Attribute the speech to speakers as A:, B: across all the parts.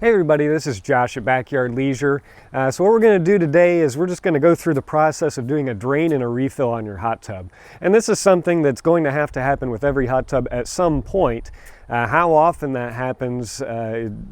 A: Hey everybody, this is Josh at Backyard Leisure. So what we're going to do today is we're just going to go through the process of doing a drain and a refill on your hot tub. And this is something that's going to happen with every hot tub at some point. How often that happens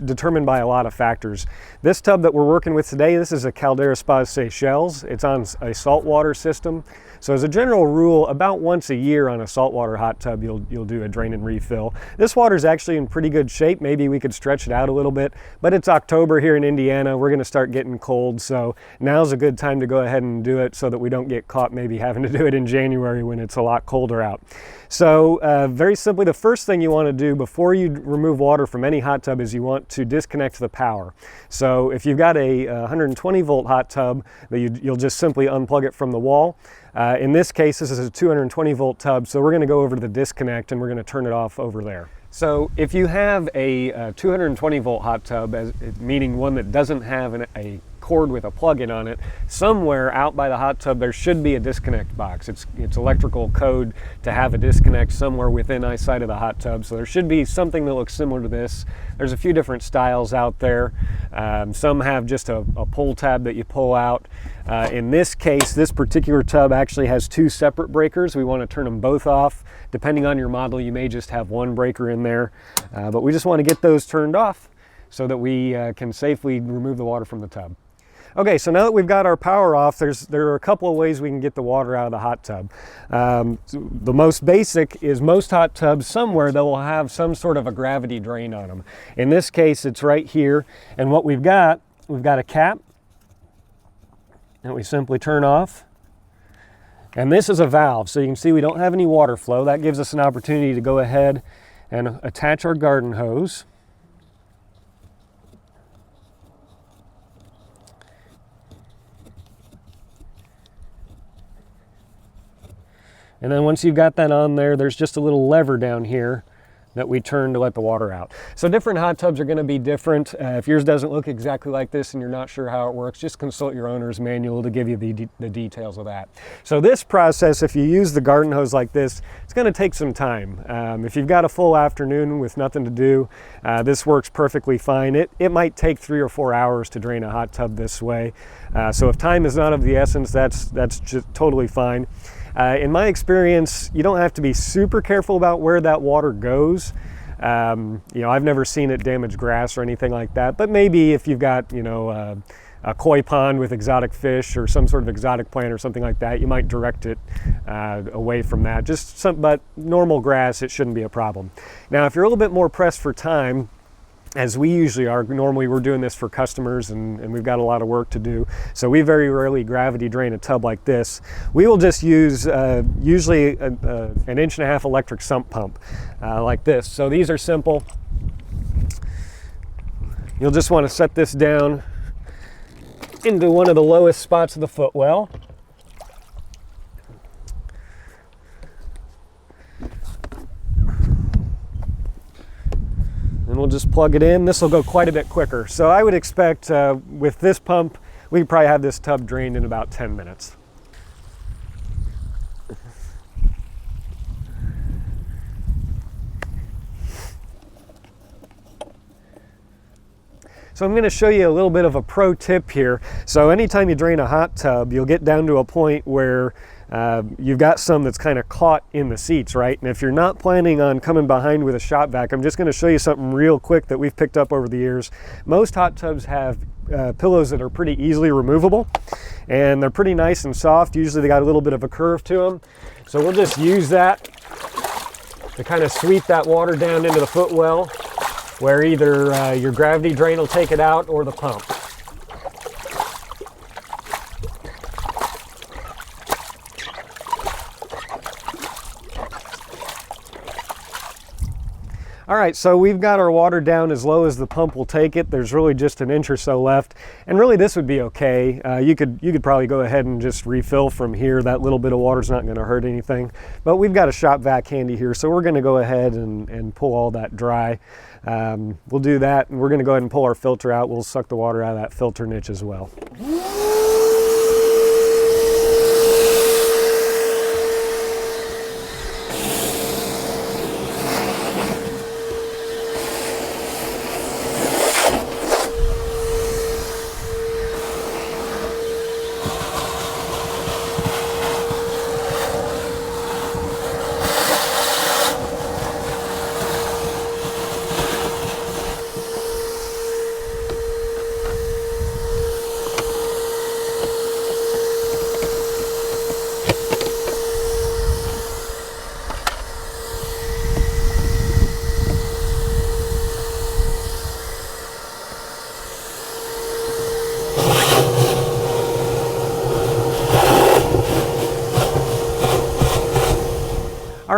A: determined by a lot of factors. This tub that we're working with today, this is a Caldera Michels. It's on a saltwater system. So as a general rule, about once a year on a saltwater hot tub, you'll do a drain and refill. This water is actually in pretty good shape. Maybe we could stretch it out a little bit, but it's October here in Indiana. We're gonna start getting cold, so now's a good time to go ahead and do it so that we don't get caught maybe having to do it in January when it's a lot colder out. So very simply, the first thing you wanna do before you remove water from any hot tub is you want to disconnect the power. So if you've got a 120 volt hot tub, you'll just simply unplug it from the wall. In this case, this is a 220 volt tub, so we're going to go over to the disconnect and we're going to turn it off over there. So if you have a 220 volt hot tub, meaning one that doesn't have a cord with a plug-in on it, somewhere out by the hot tub there should be a disconnect box. It's electrical code to have a disconnect somewhere within eyesight of the hot tub, so there should be something that looks similar to this. There's a few different styles out there. Some have just a pull tab that you pull out. In this case, this particular tub actually has two separate breakers. We want to turn them both off. Depending on your model, you may just have one breaker in there, but we just want to get those turned off so that we can safely remove the water from the tub. Okay, so now that we've got our power off, there are a couple of ways we can get the water out of the hot tub. The most basic is most hot tubs somewhere that will have some sort of a gravity drain on them. In this case, it's right here, and what we've got a cap that we simply turn off. And this is a valve, so you can see we don't have any water flow. That gives us an opportunity to go ahead and attach our garden hose. And then once you've got that on there, there's just a little lever down here that we turn to let the water out. So different hot tubs are gonna be different. If yours doesn't look exactly like this and you're not sure how it works, just consult your owner's manual to give you the details of that. So this process, if you use the garden hose like this, it's gonna take some time. If you've got a full afternoon with nothing to do, this works perfectly fine. It might take 3 or 4 hours to drain a hot tub this way. So if time is not of the essence, that's just totally fine. In my experience, you don't have to be super careful about where that water goes. You know, I've never seen it damage grass or anything like that, but maybe if you've got, you know, a koi pond with exotic fish or some sort of exotic plant or something like that, you might direct it away from that. But normal grass, it shouldn't be a problem. Now, if you're a little bit more pressed for time, as we usually are, normally we're doing this for customers and we've got a lot of work to do. So we very rarely gravity drain a tub like this. We will just use usually an 1.5 inch electric sump pump like this. So these are simple. You'll just want to set this down into one of the lowest spots of the footwell. And we'll just plug it in. This will go quite a bit quicker. So I would expect with this pump, we could probably have this tub drained in about 10 minutes. So I'm going to show you a little bit of a pro tip here. So anytime you drain a hot tub, you'll get down to a point where you've got some that's kind of caught in the seats, right? And if you're not planning on coming behind with a shop vac, I'm just going to show you something real quick that we've picked up over the years. Most hot tubs have pillows that are pretty easily removable, and they're pretty nice and soft. Usually they got a little bit of a curve to them. So we'll just use that to kind of sweep that water down into the footwell, where either your gravity drain will take it out or the pump. All right, so we've got our water down as low as the pump will take it. There's really just 1 inch or so left, and really this would be okay. You could probably go ahead and just refill from here. That little bit of water's not going to hurt anything, but we've got a shop vac handy here, so we're going to go ahead and pull all that dry. We'll do that, and we're going to go ahead and pull our filter out. We'll suck the water out of that filter niche as well.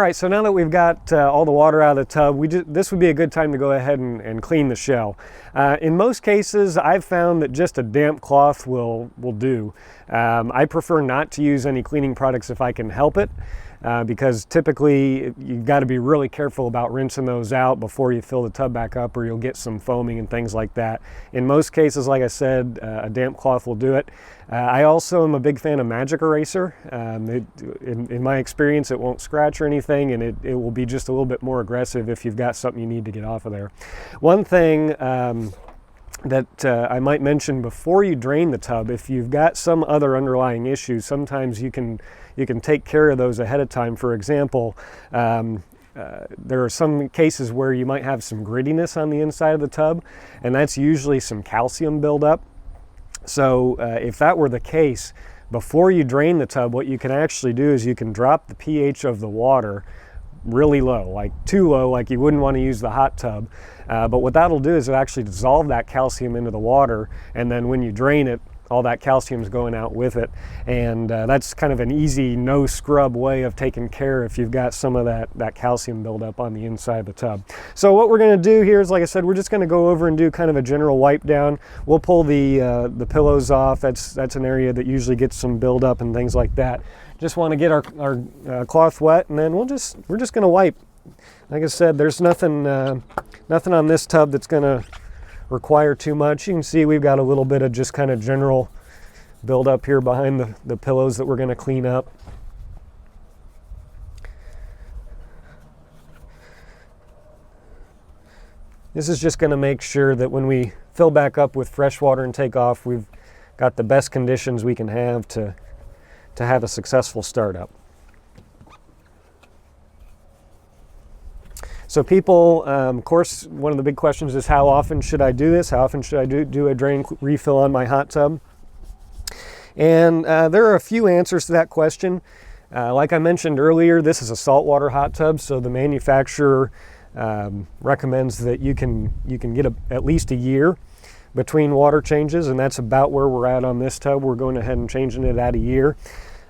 A: right, so now that we've got all the water out of the tub, this would be a good time to go ahead and clean the shell. In most cases, I've found that just a damp cloth will do. I prefer not to use any cleaning products if I can help it, because typically you've got to be really careful about rinsing those out before you fill the tub back up, or you'll get some foaming and things like that. In most cases, like I said, a damp cloth will do it. I also am a big fan of Magic Eraser. In my experience, it won't scratch or anything, and it will be just a little bit more aggressive if you've got something you need to get off of there. One thing that I might mention before you drain the tub, if you've got some other underlying issues, sometimes you can take care of those ahead of time. For example, there are some cases where you might have some grittiness on the inside of the tub, and that's usually some calcium buildup. So if that were the case, before you drain the tub, what you can actually do is you can drop the pH of the water really low, like too low, like you wouldn't want to use the hot tub. But what that'll do is it'll actually dissolve that calcium into the water, and then when you drain it, all that calcium is going out with it. And that's kind of an easy, no scrub way of taking care if you've got some of that calcium buildup on the inside of the tub. So what we're going to do here is, like I said, we're just going to go over and do kind of a general wipe down. We'll pull the pillows off. That's an area that usually gets some buildup and things like that. Just want to get our cloth wet, and then we're just going to wipe. Like I said, there's nothing on this tub that's going to require too much. You can see we've got a little bit of just kind of general buildup here behind the pillows that we're going to clean up. This is just going to make sure that when we fill back up with fresh water and take off, we've got the best conditions we can have to have a successful startup. So people, of course, one of the big questions is, how often should I do this? How often should I do a drain refill on my hot tub? And there are a few answers to that question. Like I mentioned earlier, this is a saltwater hot tub, so the manufacturer recommends that you can get at least a year between water changes, and that's about where we're at on this tub. We're going ahead and changing it at a year.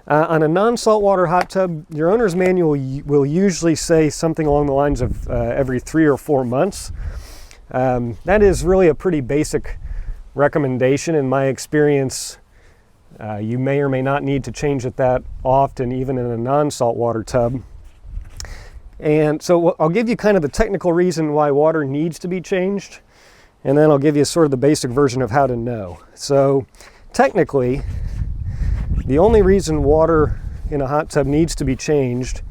A: On a non-saltwater hot tub, your owner's manual will usually say something along the lines of every 3 or 4 months. That is really a pretty basic recommendation. In my experience, you may or may not need to change it that often, even in a non-saltwater tub. And so I'll give you kind of the technical reason why water needs to be changed, and then I'll give you sort of the basic version of how to know. So technically, the only reason water in a hot tub needs to be changed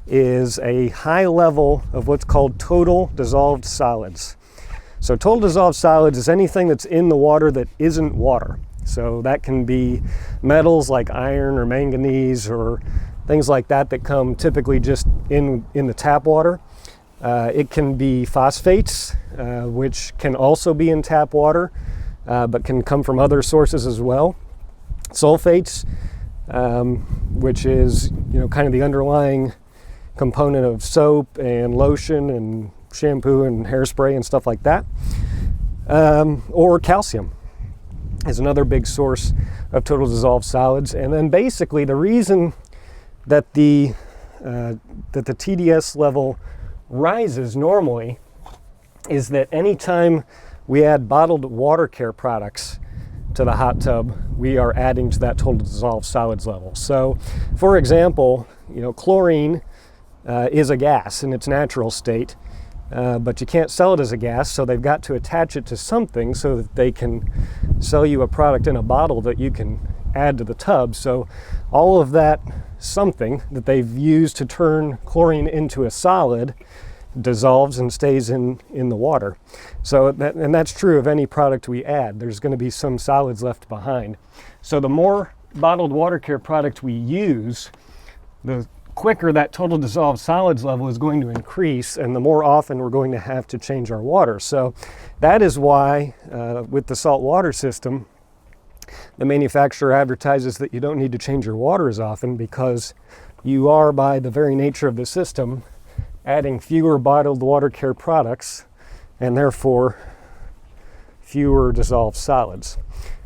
A: is a high level of what's called total dissolved solids. So total dissolved solids is anything that's in the water that isn't water. So that can be metals like iron or manganese or things like that come typically just in the tap water. It can be phosphates, which can also be in tap water, but can come from other sources as well. Sulfates, which is kind of the underlying component of soap and lotion and shampoo and hairspray and stuff like that. Or calcium is another big source of total dissolved solids. And then basically the reason that the TDS level rises normally is that anytime we add bottled water care products to the hot tub, we are adding to that total dissolved solids level. So, for example, chlorine is a gas in its natural state, but you can't sell it as a gas, so they've got to attach it to something so that they can sell you a product in a bottle that you can add to the tub. So all of that something that they've used to turn chlorine into a solid dissolves and stays in the water. So that's true of any product we add. There's going to be some solids left behind. So the more bottled water care product we use, the quicker that total dissolved solids level is going to increase, and the more often we're going to have to change our water. So that is why with the salt water system, the manufacturer advertises that you don't need to change your water as often, because you are, by the very nature of the system, adding fewer bottled water care products and therefore fewer dissolved solids.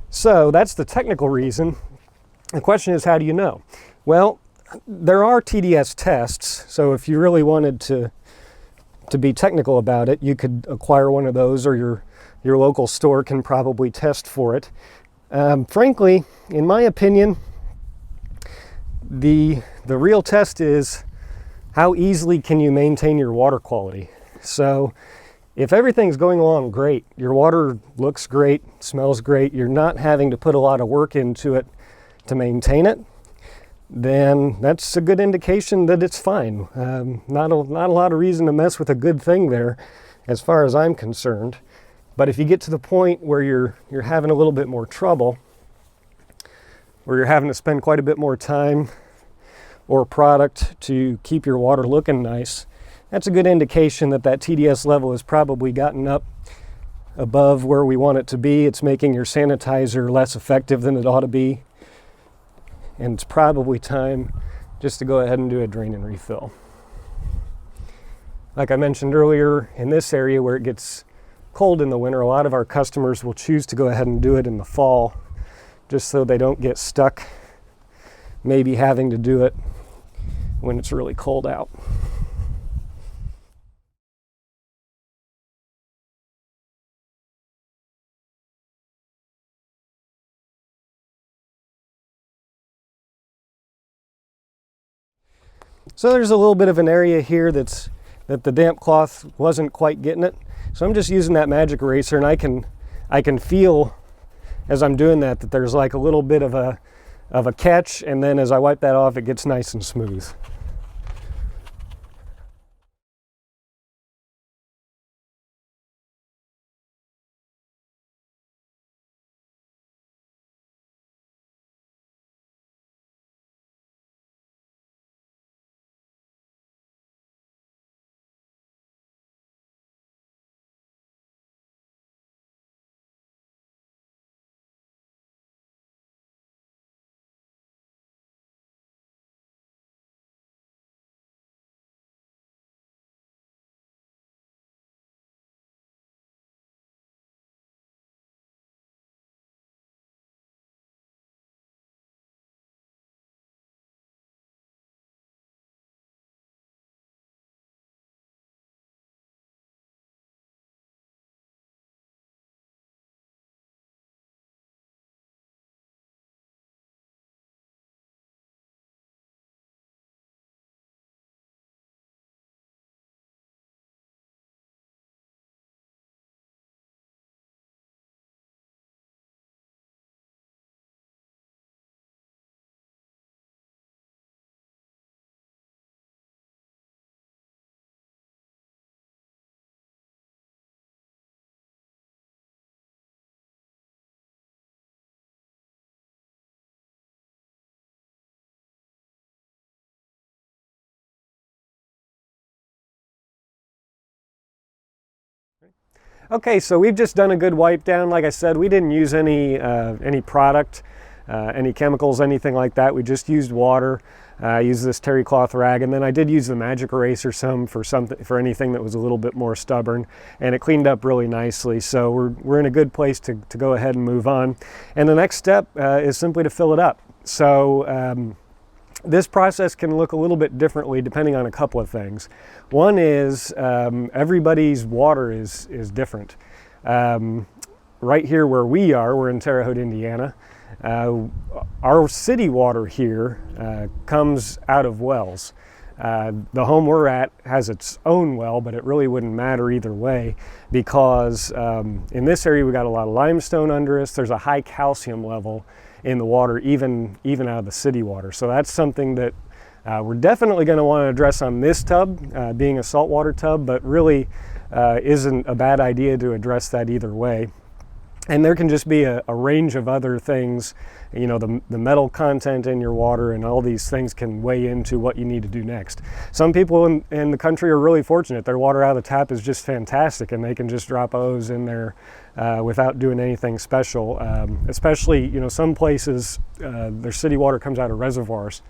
A: So that's the technical reason. The question is, how do you know? Well, there are TDS tests, so if you really wanted to be technical about it, you could acquire one of those, or your local store can probably test for it. Frankly, in my opinion, the real test is how easily can you maintain your water quality. So if everything's going along great, your water looks great, smells great, you're not having to put a lot of work into it to maintain it, then that's a good indication that it's fine. Not a lot of reason to mess with a good thing there, as far as I'm concerned. But if you get to the point where you're having a little bit more trouble, where you're having to spend quite a bit more time or product to keep your water looking nice, that's a good indication that that TDS level has probably gotten up above where we want it to be. It's making your sanitizer less effective than it ought to be. And it's probably time just to go ahead and do a drain and refill. Like I mentioned earlier, in this area where it gets cold in the winter, a lot of our customers will choose to go ahead and do it in the fall, just so they don't get stuck maybe having to do it when it's really cold out. So there's a little bit of an area here that the damp cloth wasn't quite getting it. So I'm just using that magic eraser, and I can feel as I'm doing that there's like a little bit of a catch, and then as I wipe that off, it gets nice and smooth. Okay, so we've just done a good wipe down. Like I said, we didn't use any product, any chemicals, anything like that. We just used water. I used this terry cloth rag, and then I did use the magic eraser for anything that was a little bit more stubborn, and it cleaned up really nicely. So we're in a good place to go ahead and move on. And the next step is simply to fill it up. So this process can look a little bit differently depending on a couple of things. One is everybody's water is different. Right here where we are, we're in Terre Haute, Indiana. Our city water here comes out of wells. The home we're at has its own well, but it really wouldn't matter either way, because in this area we got a lot of limestone under us. There's a high calcium level in the water, even out of the city water. So that's something that we're definitely going to want to address on this tub, being a saltwater tub, but really isn't a bad idea to address that either way. And there can just be a range of other things, you know, the metal content in your water and all these things can weigh into what you need to do next. Some people in the country are really fortunate. Their water out of the tap is just fantastic, and they can just drop a hose in there without doing anything special. Especially, you know, some places their city water comes out of reservoirs,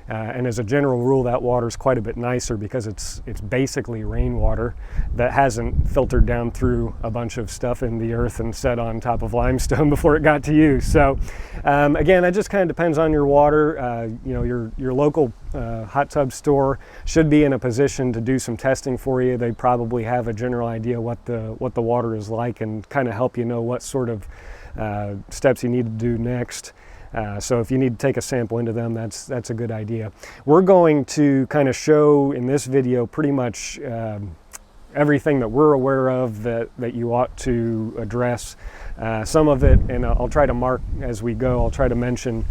A: And as a general rule, that water is quite a bit nicer because it's basically rainwater that hasn't filtered down through a bunch of stuff in the earth and set on top of limestone before it got to you. So again, that just kind of depends on your water. You know, your local hot tub store should be in a position to do some testing for you. They probably have a general idea what the water is like and kind of help you know what sort of steps you need to do next. So if you need to take a sample into them, that's a good idea. We're going to kind of show in this video pretty much everything that we're aware of that you ought to address. Some of it, and I'll try to mark as we go, I'll try to mention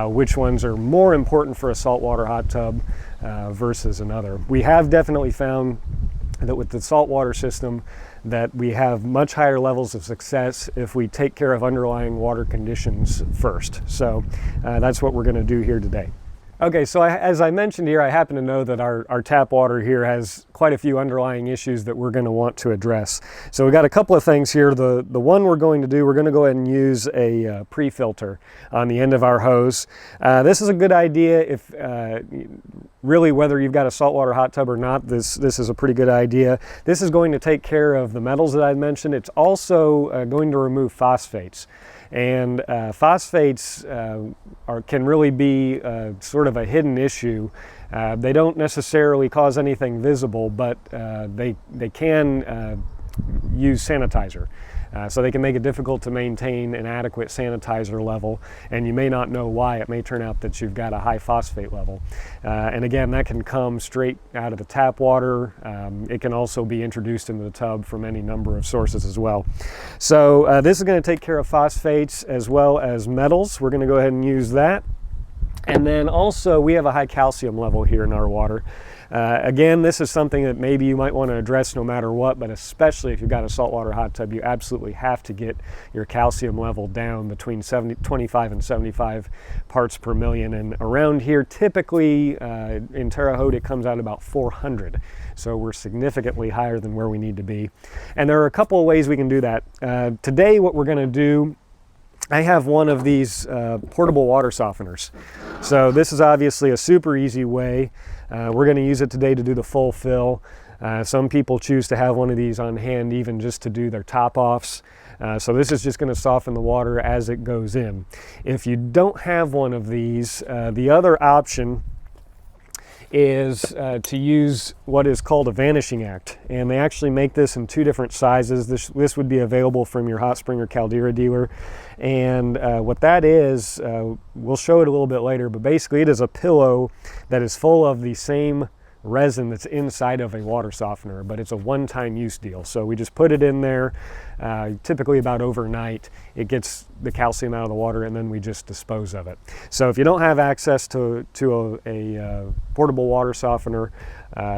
A: which ones are more important for a saltwater hot tub versus another. We have definitely found that with the saltwater system that we have much higher levels of success if we take care of underlying water conditions first. So that's what we're going to do here today. Okay, so as I mentioned here, I happen to know that our tap water here has quite a few underlying issues that we're going to want to address. So we got a couple of things here. The one we're going to do, we're going to go ahead and use a pre-filter on the end of our hose. This is a good idea if really whether you've got a saltwater hot tub or not. This is a pretty good idea. This is going to take care of the metals that I mentioned. It's also going to remove phosphates. And phosphates can really be sort of a hidden issue. They don't necessarily cause anything visible, but they can use sanitizer. So they can make it difficult to maintain an adequate sanitizer level, and you may not know why. It may turn out that you've got a high phosphate level. And again, that can come straight out of the tap water. It can also be introduced into the tub from any number of sources as well. So this is going to take care of phosphates as well as metals. We're going to go ahead and use that. And then also we have a high calcium level here in our water. Again, this is something that maybe you might want to address no matter what, but especially if you've got a saltwater hot tub, you absolutely have to get your calcium level down between 25 and 75 parts per million. And around here, typically in Terre Haute, it comes out about 400. So we're significantly higher than where we need to be. And there are a couple of ways we can do that. Today, what we're going to do, I have one of these portable water softeners. So this is obviously a super easy way. We're going to use it today to do the full fill. Some people choose to have one of these on hand even just to do their top offs. So this is just going to soften the water as it goes in. If you don't have one of these, the other option is to use what is called a Vanishing Act, and they actually make this in two different sizes. This would be available from your Hot Spring or Caldera dealer, and what that is, we'll show it a little bit later, but basically it is a pillow that is full of the same resin that's inside of a water softener, but it's a one-time use deal. So we just put it in there, typically about overnight. It gets the calcium out of the water, and then we just dispose of it. So if you don't have access to a portable water softener,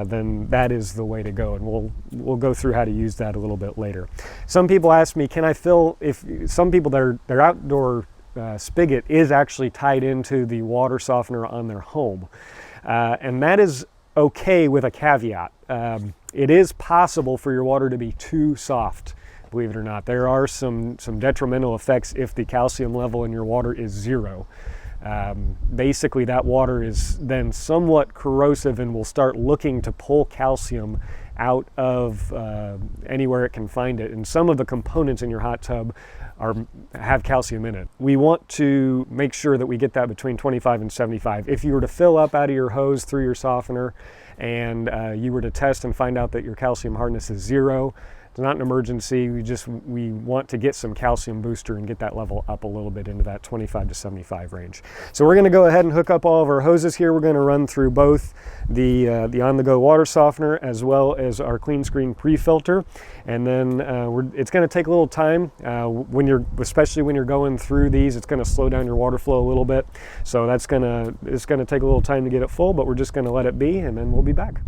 A: then that is the way to go, and we'll go through how to use that a little bit later. Some people ask me, can I fill, if some people, their outdoor spigot is actually tied into the water softener on their home, and that is okay with a caveat. It is possible for your water to be too soft, believe it or not. There are some detrimental effects if the calcium level in your water is 0. Basically that water is then somewhat corrosive and will start looking to pull calcium out of anywhere it can find it. And some of the components in your hot tub have calcium in it. We want to make sure that we get that between 25 and 75. If you were to fill up out of your hose through your softener and you were to test and find out that your calcium hardness is 0, it's not an emergency. We want to get some calcium booster and get that level up a little bit into that 25 to 75 range. So we're going to go ahead and hook up all of our hoses here. We're going to run through both the on-the-go water softener as well as our clean screen pre-filter, and then it's going to take a little time especially when you're going through these. It's going to slow down your water flow a little bit, so it's going to take a little time to get it full, but we're just going to let it be, and then we'll be back.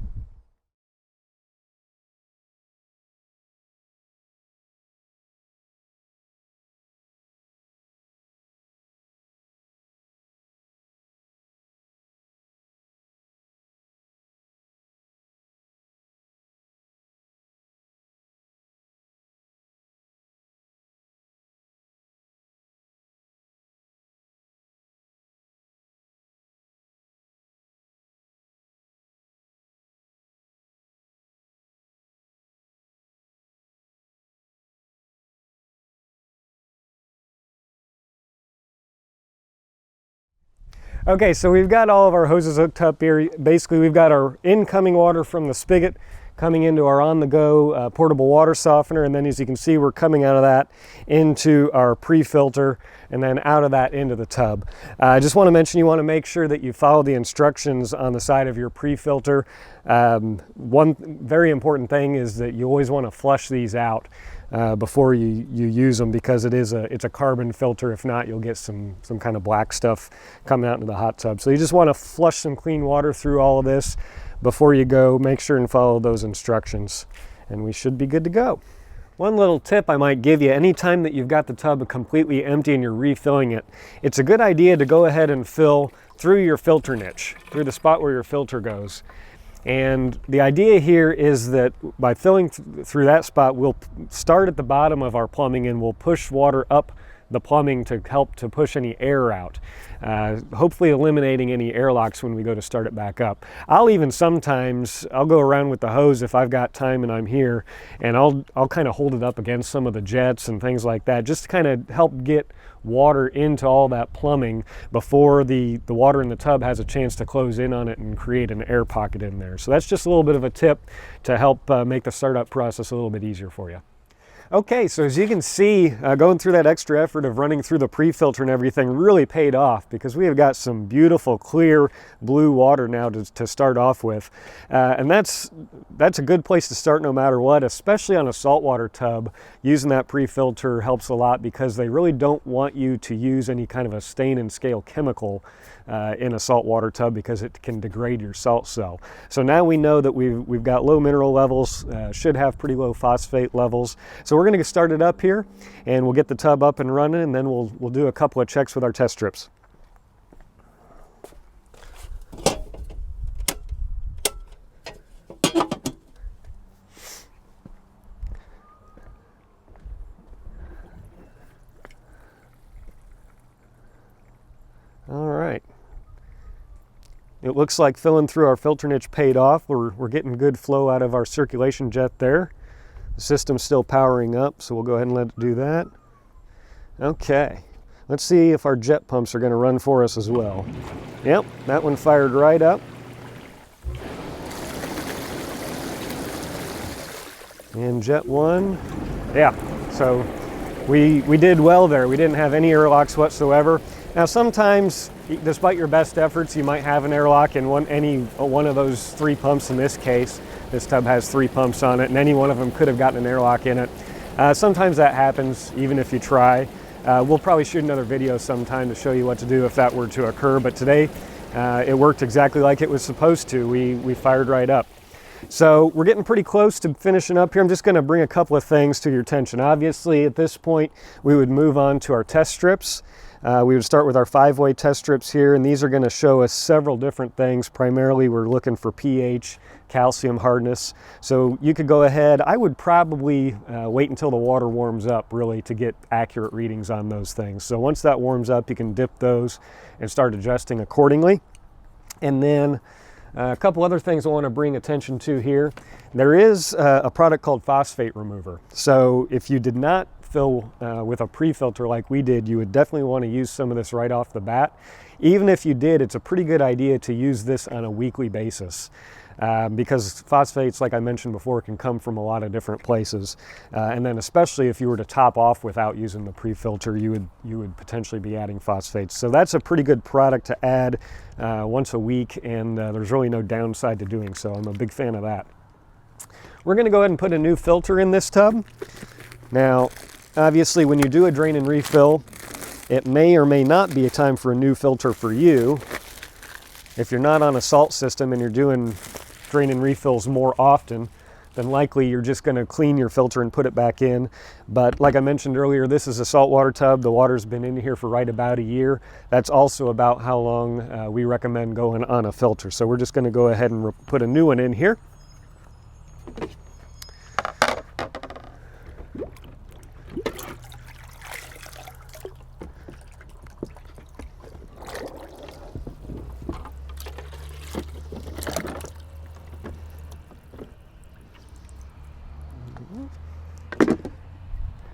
A: Okay, so we've got all of our hoses hooked up here. Basically, we've got our incoming water from the spigot coming into our on-the-go portable water softener, and then as you can see, we're coming out of that into our pre-filter, and then out of that into the tub. I just want to mention, you want to make sure that you follow the instructions on the side of your pre-filter. One very important thing is that you always want to flush these out before you use them, because it's a carbon filter. If not, you'll get some kind of black stuff coming out into the hot tub. So you just want to flush some clean water through all of this before you go. Make sure and follow those instructions, and we should be good to go. One little tip I might give you: anytime that you've got the tub completely empty and you're refilling it, it's a good idea to go ahead and fill through your filter niche, through the spot where your filter goes. And the idea here is that by filling through that spot, we'll start at the bottom of our plumbing and we'll push water up the plumbing to help to push any air out, hopefully eliminating any airlocks when we go to start it back up. I'll go around with the hose if I've got time and I'm here, and I'll kind of hold it up against some of the jets and things like that, just to kind of help get water into all that plumbing before the water in the tub has a chance to close in on it and create an air pocket in there. So that's just a little bit of a tip to help make the startup process a little bit easier for you. Okay, so as you can see, going through that extra effort of running through the pre-filter and everything really paid off, because we have got some beautiful clear blue water now to start off with. And that's a good place to start no matter what, especially on a saltwater tub. Using that pre-filter helps a lot, because they really don't want you to use any kind of a stain and scale chemical in a saltwater tub, because it can degrade your salt cell. So now we know that we've got low mineral levels, should have pretty low phosphate levels. So we're going to start it up here, and we'll get the tub up and running, and then we'll do a couple of checks with our test strips. All right. It looks like filling through our filter niche paid off. We're getting good flow out of our circulation jet there. The system's still powering up, so we'll go ahead and let it do that. Okay, let's see if our jet pumps are going to run for us as well. Yep, that one fired right up. And jet one, yeah, so we did well there. We didn't have any airlocks whatsoever. Now sometimes, despite your best efforts, you might have an airlock in any one of those three pumps. In this case, this tub has 3 pumps on it, and any one of them could have gotten an airlock in it. Sometimes that happens, even if you try. We'll probably shoot another video sometime to show you what to do if that were to occur, but today it worked exactly like it was supposed to. We fired right up. So we're getting pretty close to finishing up here. I'm just going to bring a couple of things to your attention. Obviously, at this point, we would move on to our test strips. We would start with our 5-way test strips here, and these are going to show us several different things. Primarily, we're looking for pH, calcium hardness. So you could go ahead. I would probably wait until the water warms up, really, to get accurate readings on those things. So once that warms up, you can dip those and start adjusting accordingly. And then a couple other things I want to bring attention to here. There is a product called phosphate remover. So if you did not fill with a pre-filter like we did, you would definitely want to use some of this right off the bat. Even if you did, it's a pretty good idea to use this on a weekly basis, because phosphates, like I mentioned before, can come from a lot of different places. And then especially if you were to top off without using the pre-filter, you would potentially be adding phosphates. So that's a pretty good product to add once a week, and there's really no downside to doing so. I'm a big fan of that. We're going to go ahead and put a new filter in this tub. Now, obviously, when you do a drain and refill, it may or may not be a time for a new filter for you. If you're not on a salt system and you're doing drain and refills more often, then likely you're just going to clean your filter and put it back in. But like I mentioned earlier, this is a saltwater tub. The water's been in here for right about a year. That's also about how long we recommend going on a filter. So we're just going to go ahead and put a new one in here.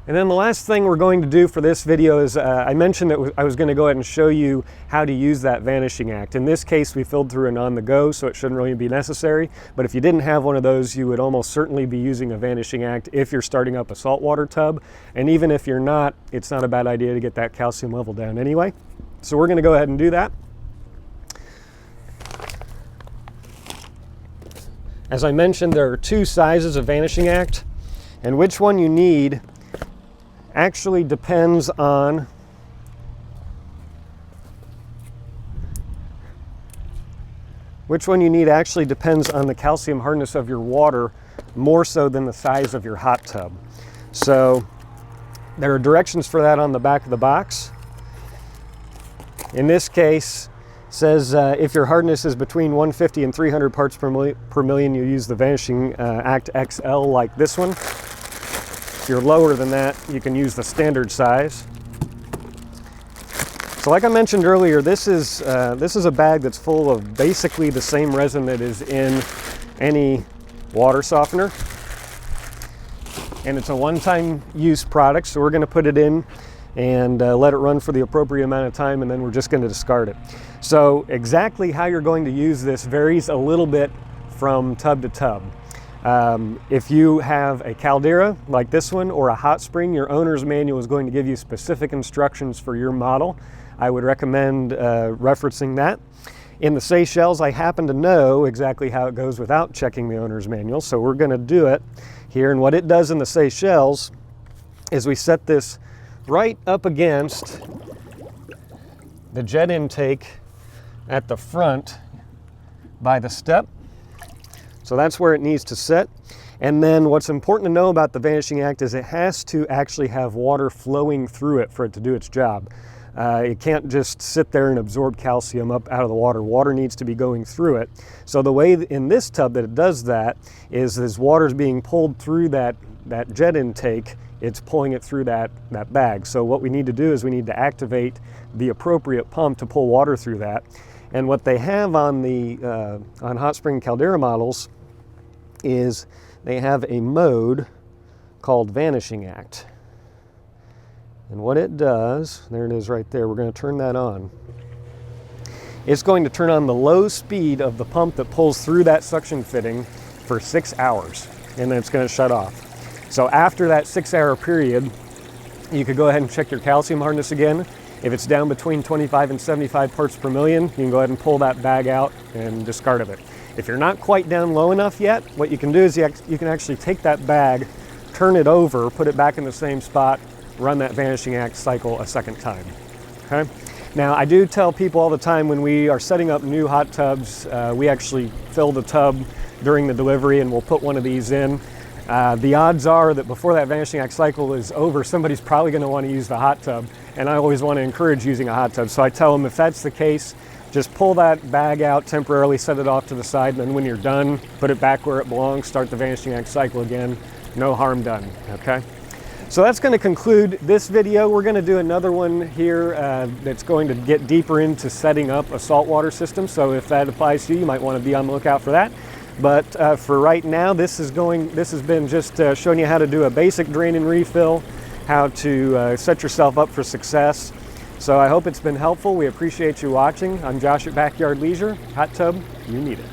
A: And then the last thing we're going to do for this video is, I mentioned that I was going to go ahead and show you how to use that Vanishing Act. In this case, we filled through an on-the-go, so it shouldn't really be necessary. But if you didn't have one of those, you would almost certainly be using a Vanishing Act if you're starting up a saltwater tub. And even if you're not, it's not a bad idea to get that calcium level down anyway. So we're going to go ahead and do that. As I mentioned, there are two sizes of Vanishing Act, and which one you need actually depends on the calcium hardness of your water, more so than the size of your hot tub. So there are directions for that on the back of the box. In this case, it says if your hardness is between 150 and 300 parts per million, you use the Vanishing Act XL like this one. If you're lower than that, you can use the standard size. So like I mentioned earlier, this is a bag that's full of basically the same resin that is in any water softener. And it's a one-time use product, so we're going to put it in and let it run for the appropriate amount of time, and then we're just going to discard it. So exactly how you're going to use this varies a little bit from tub to tub. If you have a Caldera like this one or a hot spring, your owner's manual is going to give you specific instructions for your model. I would recommend referencing that. In the Michels, I happen to know exactly how it goes without checking the owner's manual, so we're going to do it here. And what it does in the Michels is we set this right up against the jet intake at the front by the step. So that's where it needs to sit. And then what's important to know about the Vanishing Act is it has to actually have water flowing through it for it to do its job. It can't just sit there and absorb calcium up out of the water. Water needs to be going through it. So the way in this tub that it does that is as water is being pulled through that jet intake, it's pulling it through that bag. So what we need to do is we need to activate the appropriate pump to pull water through that. And what they have on the on hot spring Caldera models is they have a mode called Vanishing Act. And what it does, there it is right there, we're going to turn that on. It's going to turn on the low speed of the pump that pulls through that suction fitting for 6 hours, and then it's going to shut off. So after that 6-hour period, you could go ahead and check your calcium hardness again. If it's down between 25 and 75 parts per million, you can go ahead and pull that bag out and discard of it. If you're not quite down low enough yet, what you can do is you can actually take that bag, turn it over, put it back in the same spot, run that Vanishing Act cycle a second time. Okay? Now, I do tell people all the time when we are setting up new hot tubs, we actually fill the tub during the delivery and we'll put one of these in. The odds are that before that Vanishing Act cycle is over, somebody's probably going to want to use the hot tub, and I always want to encourage using a hot tub. So I tell them if that's the case, just pull that bag out temporarily, set it off to the side, and then when you're done, put it back where it belongs, start the Vanishing Act cycle again. No harm done, okay? So that's going to conclude this video. We're going to do another one here that's going to get deeper into setting up a saltwater system. So if that applies to you, you might want to be on the lookout for that. But for right now, this has been just showing you how to do a basic drain and refill, how to set yourself up for success. So I hope it's been helpful. We appreciate you watching. I'm Josh at Backyard Leisure. Hot tub, you need it.